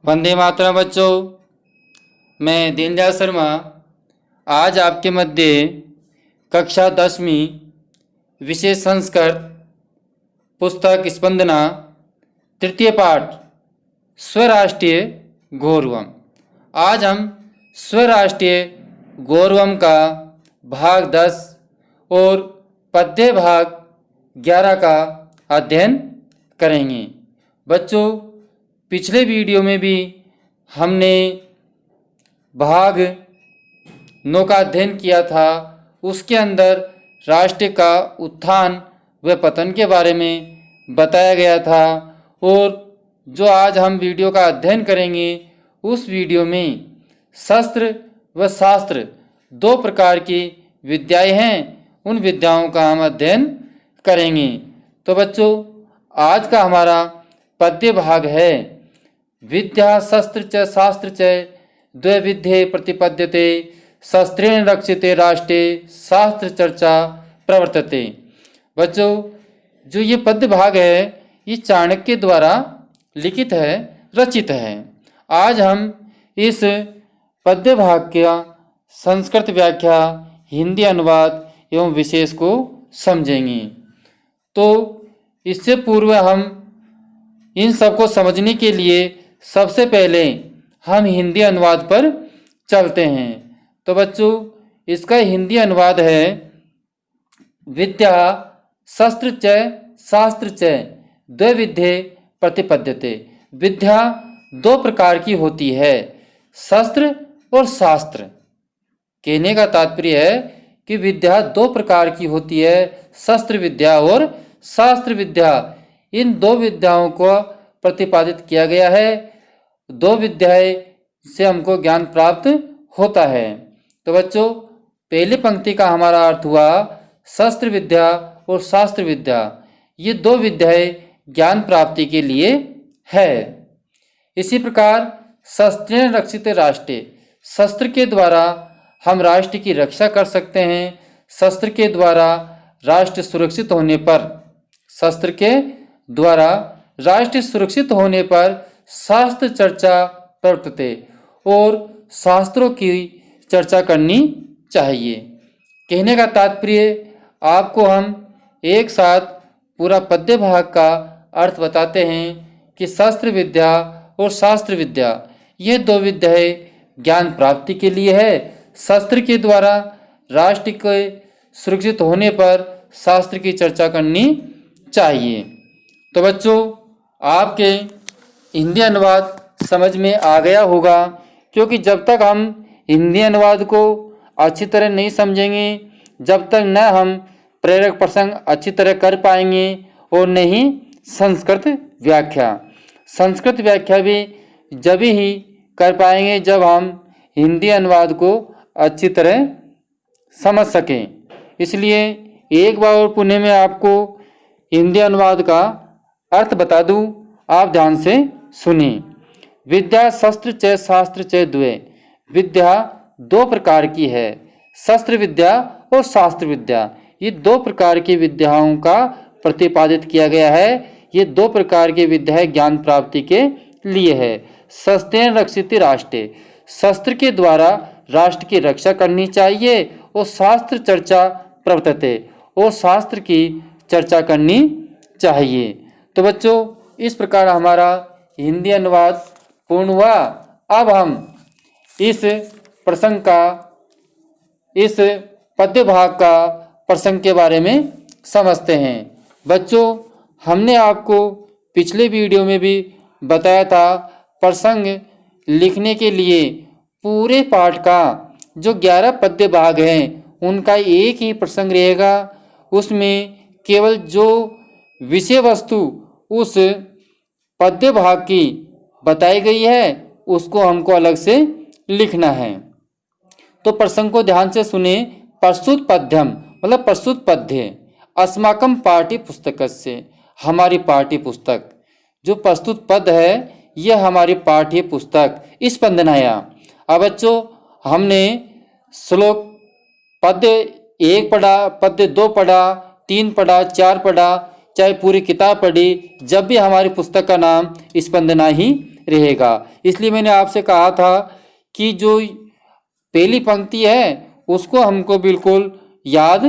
वंदे मातरम बच्चों, मैं दीनदयाल शर्मा आज आपके मध्य कक्षा 10वीं विषय संस्कृत पुस्तक स्पंदना तृतीय पाठ स्वराष्ट्रीय गौरवम। आज हम स्वराष्ट्रीय गौरवम का भाग 10 और पद्य भाग 11 का अध्ययन करेंगे। बच्चों, पिछले वीडियो में भी हमने भाग 9 का अध्ययन किया था। उसके अंदर राष्ट्र का उत्थान व पतन के बारे में बताया गया था और जो आज हम वीडियो का अध्ययन करेंगे उस वीडियो में शस्त्र व शास्त्र दो प्रकार की विद्याएं हैं, उन विद्याओं का हम अध्ययन करेंगे। तो बच्चों, आज का हमारा पद्य भाग है विद्या शस्त्र च शास्त्र च द्वैविध्ये प्रतिपद्यते शस्त्रेण रक्षिते राष्ट्रे शास्त्र चर्चा प्रवर्तते। बच्चों, जो ये पद्य भाग है ये चाणक्य द्वारा लिखित है, रचित है। आज हम इस पद्य भाग का संस्कृत व्याख्या, हिंदी अनुवाद एवं विशेष को समझेंगे। तो इससे पूर्व हम इन सबको समझने के लिए सबसे पहले हम हिंदी अनुवाद पर चलते हैं। तो बच्चों, इसका हिंदी अनुवाद है विद्या शस्त्र च शास्त्र च द्वैविध्ये प्रतिपद्यते। विद्या दो प्रकार की होती है, शस्त्र और शास्त्र। कहने का तात्पर्य है कि विद्या दो प्रकार की होती है, शस्त्र विद्या और शास्त्र विद्या। इन दो विद्याओं को प्रतिपादित किया गया है। दो विद्याएं से हमको ज्ञान प्राप्त होता है। तो बच्चों, पहली पंक्ति का हमारा अर्थ हुआ शस्त्र विद्या और शास्त्र विद्या। ये दो विद्याएं ज्ञान प्राप्ति के लिए है। इसी प्रकार शस्त्रेण रक्षित राष्ट्रे, शस्त्र के द्वारा हम राष्ट्र की रक्षा कर सकते हैं। शस्त्र के द्वारा राष्ट्र सुरक्षित होने पर, शस्त्र के द्वारा राष्ट्र सुरक्षित होने पर शास्त्र चर्चा प्रवर्तते, और शास्त्रों की चर्चा करनी चाहिए। कहने का तात्पर्य आपको हम एक साथ पूरा पद्य भाग का अर्थ बताते हैं कि शस्त्र विद्या और शास्त्र विद्या ये दो विद्याएं ज्ञान प्राप्ति के लिए है। शस्त्र के द्वारा राष्ट्र के सुरक्षित होने पर शास्त्र की चर्चा करनी चाहिए। तो बच्चों, आपके हिंदी अनुवाद समझ में आ गया होगा, क्योंकि जब तक हम हिंदी अनुवाद को अच्छी तरह नहीं समझेंगे, जब तक न हम प्रेरक प्रसंग अच्छी तरह कर पाएंगे और न ही संस्कृत व्याख्या। संस्कृत व्याख्या भी जब ही कर पाएंगे जब हम हिंदी अनुवाद को अच्छी तरह समझ सकें। इसलिए एक बार और पुनः मैं आपको हिंदी अनुवाद का अर्थ बता दूं, आप ध्यान से सुनिए। विद्या शस्त्र च शास्त्र च द्वे। विद्या दो प्रकार की है, शस्त्र विद्या और शास्त्र विद्या। ये दो प्रकार की विद्याओं का प्रतिपादित किया गया है। ये दो प्रकार की विद्याएं ज्ञान प्राप्ति के लिए है। शस्त्रेण रक्षित राष्ट्रे, शस्त्र के द्वारा राष्ट्र की रक्षा करनी चाहिए, और शास्त्र चर्चा प्रवर्तते, और शास्त्र की चर्चा करनी चाहिए। तो बच्चों, इस प्रकार हमारा हिंदी अनुवाद पूर्ण हुआ। अब हम इस प्रसंग का, इस पद्य भाग का प्रसंग के बारे में समझते हैं। बच्चों, हमने आपको पिछले वीडियो में भी बताया था, प्रसंग लिखने के लिए पूरे पाठ का जो 11 पद्य भाग हैं उनका एक ही प्रसंग रहेगा। उसमें केवल जो विषय वस्तु उस पद्य भाग की बताई गई है उसको हमको अलग से लिखना है। तो प्रसंग को ध्यान से सुने। प्रस्तुत पद्यम मतलब प्रस्तुत पद्य अस्माकम पाठ्य पुस्तक से, हमारी पाठ्य पुस्तक जो प्रस्तुत पद है यह हमारी पाठ्य पुस्तक स्पंदनाया। अब बच्चों, हमने श्लोक पद्य 1 पढ़ा, पद्य 2 पढ़ा, 3 पढ़ा, 4 पढ़ा, चाहे पूरी किताब पढ़ी, जब भी हमारी पुस्तक का नाम स्पंदना ही रहेगा। इसलिए मैंने आपसे कहा था कि जो पहली पंक्ति है उसको हमको बिल्कुल याद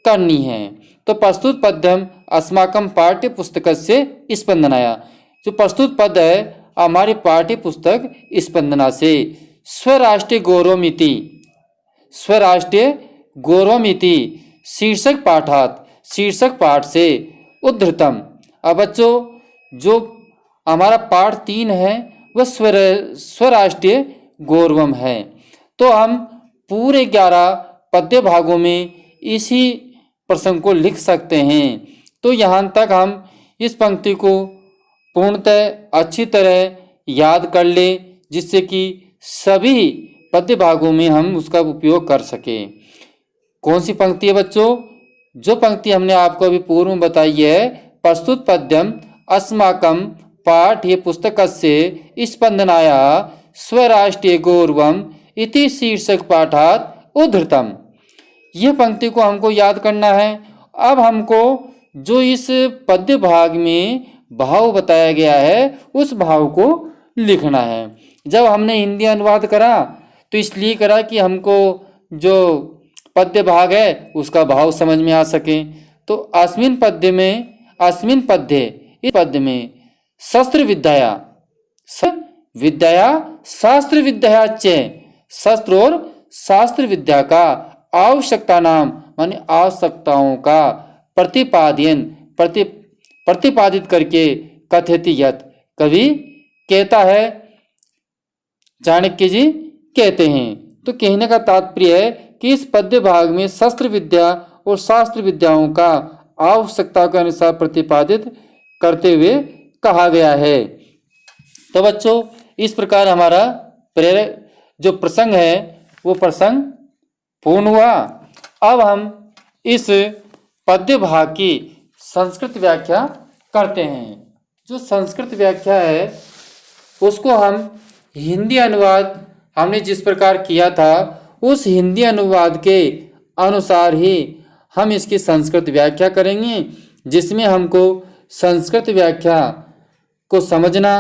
करनी है। तो प्रस्तुत पद्यम अस्माकं पाठ्य पुस्तकस्य स्पंदनाया, जो प्रस्तुत पद है हमारी पाठ्य पुस्तक स्पंदना से स्वराष्ट्रीय गौरवमिति, स्वराष्ट्रीय गौरवमिति शीर्षक पाठात, शीर्षक पाठ से उद्धृतम। अब बच्चों जो हमारा पाठ 3 है वह स्वराष्ट्रीय गौरवम है। तो हम पूरे 11 पद्य भागों में इसी प्रसंग को लिख सकते हैं। तो यहाँ तक हम इस पंक्ति को पूर्णतः अच्छी तरह याद कर ले, जिससे कि सभी पद्य भागों में हम उसका उपयोग कर सकें। कौन सी पंक्ति है बच्चों? जो पंक्ति हमने आपको अभी पूर्व में बताई है, प्रस्तुत पद्यम अस्माकं पाठ्य पुस्तकस्य स्पंदनाया स्वराष्ट्रीय गौरवम इति शीर्षक पाठात उद्धृतम। यह पंक्ति को हमको याद करना है। अब हमको जो इस पद्य भाग में भाव बताया गया है उस भाव को लिखना है। जब हमने हिंदी अनुवाद करा तो इसलिए करा कि हमको जो पद्य भाग है उसका भाव समझ में आ सके। तो अस्मिन पद्य में शस्त्र विद्या शास्त्र विद्या च, शस्त्र और शास्त्र विद्या का आवश्यकता नाम माने आवश्यकताओं का प्रतिपादित करके कथयति यत्, कवि कहता है, चाणक्य जी कहते हैं। तो कहने का तात्पर्य है कि इस पद्य भाग में शस्त्र विद्या और शास्त्र विद्याओं का आवश्यकता के अनुसार प्रतिपादित करते हुए कहा गया है। तो बच्चों इस प्रकार हमारा प्रेरक जो प्रसंग है वो प्रसंग पूर्ण हुआ। अब हम इस पद्य भाग की संस्कृत व्याख्या करते हैं। जो संस्कृत व्याख्या है उसको हम हिंदी अनुवाद हमने जिस प्रकार किया था उस हिंदी अनुवाद के अनुसार ही हम इसकी संस्कृत व्याख्या करेंगे, जिसमें हमको संस्कृत व्याख्या को समझना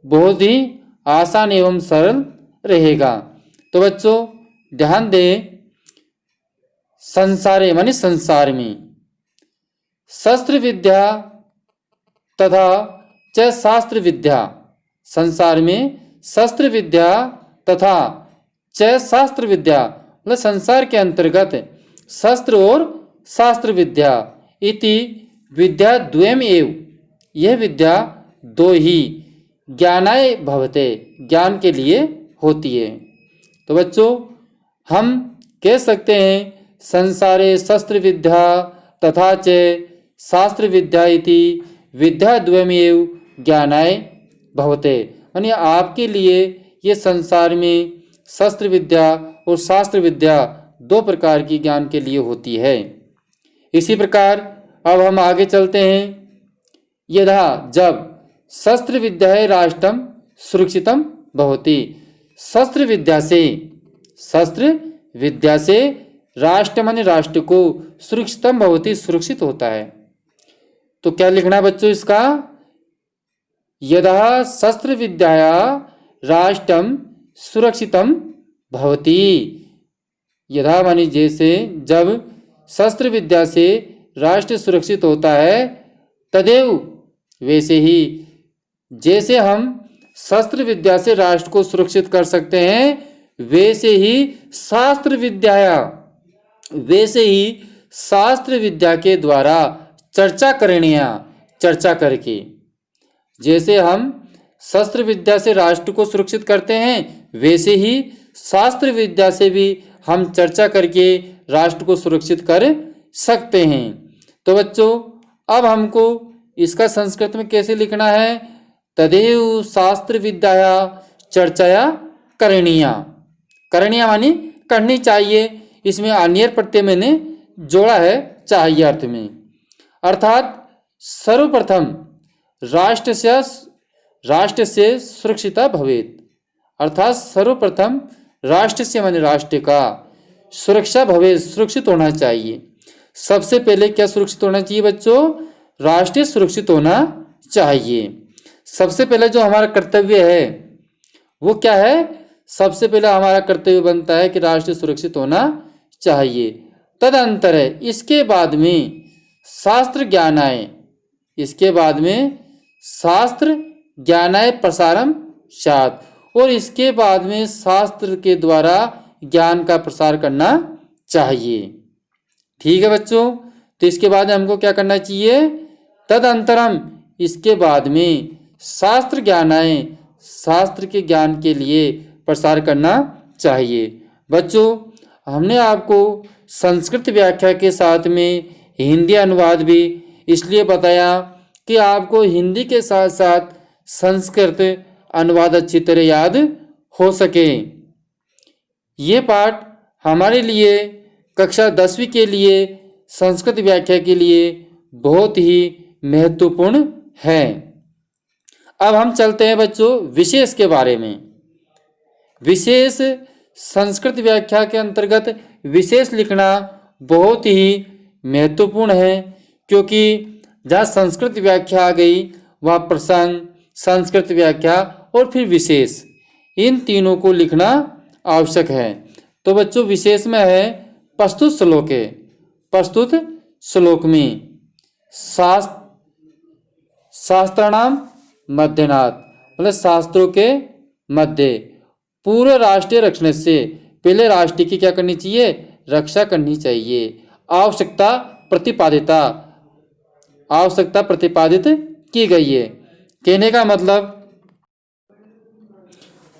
बहुत ही आसान एवं सरल रहेगा। तो बच्चों ध्यान दें, संसारे माने संसार में शस्त्र विद्या तथा च शास्त्र विद्या, संसार में शस्त्र विद्या तथा च शास्त्र विद्या मतलब संसार के अंतर्गत शस्त्र और शास्त्र विद्या इति विद्या द्वयम एव, यह विद्या दो ही ज्ञानाय भवते, ज्ञान के लिए होती है। तो बच्चों हम कह सकते हैं संसारे शस्त्र विद्या तथा च शास्त्र विद्या इति विद्या द्वयमेव ज्ञानाय भवते, यानी आपके लिए ये संसार में शस्त्र विद्या और शास्त्र विद्या दो प्रकार की ज्ञान के लिए होती है। इसी प्रकार अब हम आगे चलते हैं। यदा जब शस्त्र विद्या राष्ट्रम सुरक्षितम भवति, शस्त्र विद्या से राष्ट्र माने राष्ट्र को सुरक्षितम भवति सुरक्षित होता है। तो क्या लिखना बच्चों इसका? यदा शस्त्र विद्या राष्ट्रम सुरक्षितम भवति, यदा मानी जैसे, जब शस्त्र विद्या से राष्ट्र सुरक्षित होता है, तदेव वैसे ही, जैसे हम शस्त्र विद्या से राष्ट्र को सुरक्षित कर सकते हैं वैसे ही शास्त्र विद्या के द्वारा चर्चा करके, जैसे हम शस्त्र विद्या से राष्ट्र को सुरक्षित करते हैं वैसे ही शास्त्र विद्या से भी हम चर्चा करके राष्ट्र को सुरक्षित कर सकते हैं। तो बच्चों अब हमको इसका संस्कृत में कैसे लिखना है? तदेव शास्त्र विद्या चर्चाया करणीया मानी करनी चाहिए। इसमें अनियर प्रत्यय मैंने जोड़ा है चाहिए अर्थ में, अर्थात सर्वप्रथम राष्ट्र से सुरक्षिता भवेत, अर्थात सर्वप्रथम राष्ट्र से माने राष्ट्र का सुरक्षा भवेत सुरक्षित होना चाहिए। सबसे पहले क्या सुरक्षित होना चाहिए बच्चों? राष्ट्र सुरक्षित होना चाहिए। सबसे पहले जो हमारा कर्तव्य है वो क्या है? सबसे पहले हमारा कर्तव्य बनता है कि राष्ट्र सुरक्षित होना चाहिए। तदंतर है इसके बाद में शास्त्र ज्ञान आए, इसके बाद में शास्त्र ज्ञान आए प्रसारम सात, और इसके बाद में शास्त्र के द्वारा ज्ञान का प्रसार करना चाहिए। ठीक है बच्चों, तो इसके बाद हमको क्या करना चाहिए? तदंतरम इसके बाद में शास्त्र ज्ञान आए, शास्त्र के ज्ञान के लिए प्रसार करना चाहिए। बच्चों, हमने आपको संस्कृत व्याख्या के साथ में हिंदी अनुवाद भी इसलिए बताया कि आपको हिंदी के साथ साथ संस्कृत अनुवाद अच्छी तरह याद हो सके। ये पाठ हमारे लिए कक्षा 10वीं के लिए संस्कृत व्याख्या के लिए बहुत ही महत्वपूर्ण है। अब हम चलते हैं बच्चों विशेष के बारे में। विशेष संस्कृत व्याख्या के अंतर्गत विशेष लिखना बहुत ही महत्वपूर्ण है, क्योंकि जहाँ संस्कृत व्याख्या आ गई वहाँ प्रसंग, संस्कृत व्याख्या और फिर विशेष, इन तीनों को लिखना आवश्यक है। तो बच्चों विशेष में है प्रस्तुत श्लोक है। प्रस्तुत श्लोक में शास्त्राणाम मध्यनाथ, मतलब शास्त्रों के मध्य, पूर्व राष्ट्रीय रक्षण से, पहले राष्ट्र की क्या करनी चाहिए? रक्षा करनी चाहिए। आवश्यकता प्रतिपादिता, आवश्यकता प्रतिपादित की गई है। कहने का मतलब,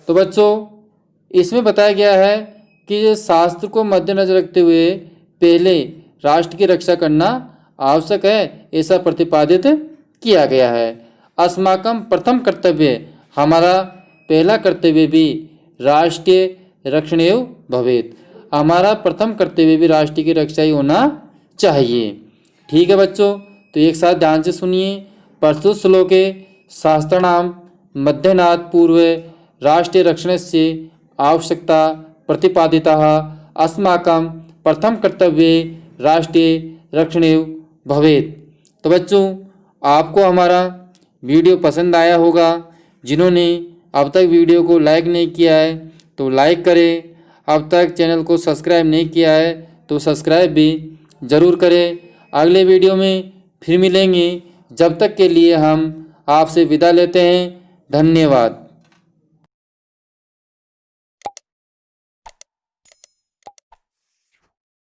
तो बच्चों इसमें बताया गया है कि शास्त्र को मद्देनजर रखते हुए पहले राष्ट्र की रक्षा करना आवश्यक है, ऐसा प्रतिपादित किया गया है। अस्माकं प्रथम कर्तव्य, हमारा पहला कर्तव्य भी राष्ट्रीय रक्षणेव भवेत्, हमारा प्रथम कर्तव्य भी राष्ट्र की रक्षा ही होना चाहिए। ठीक है बच्चों, तो एक साथ ध्यान से सुनिए। प्रस्तुत श्लोके शास्त्राणाम मध्यनाथ पूर्व राष्ट्रीय रक्षणस्य आवश्यकता प्रतिपादिता अस्माकं प्रथम कर्तव्य राष्ट्रीय रक्षणेव भवेत्। तो बच्चों आपको हमारा वीडियो पसंद आया होगा। जिन्होंने अब तक वीडियो को लाइक नहीं किया है तो लाइक करें, अब तक चैनल को सब्सक्राइब नहीं किया है तो सब्सक्राइब भी ज़रूर करें। अगले वीडियो में फिर मिलेंगे, जब तक के लिए हम आपसे विदा लेते हैं। धन्यवाद।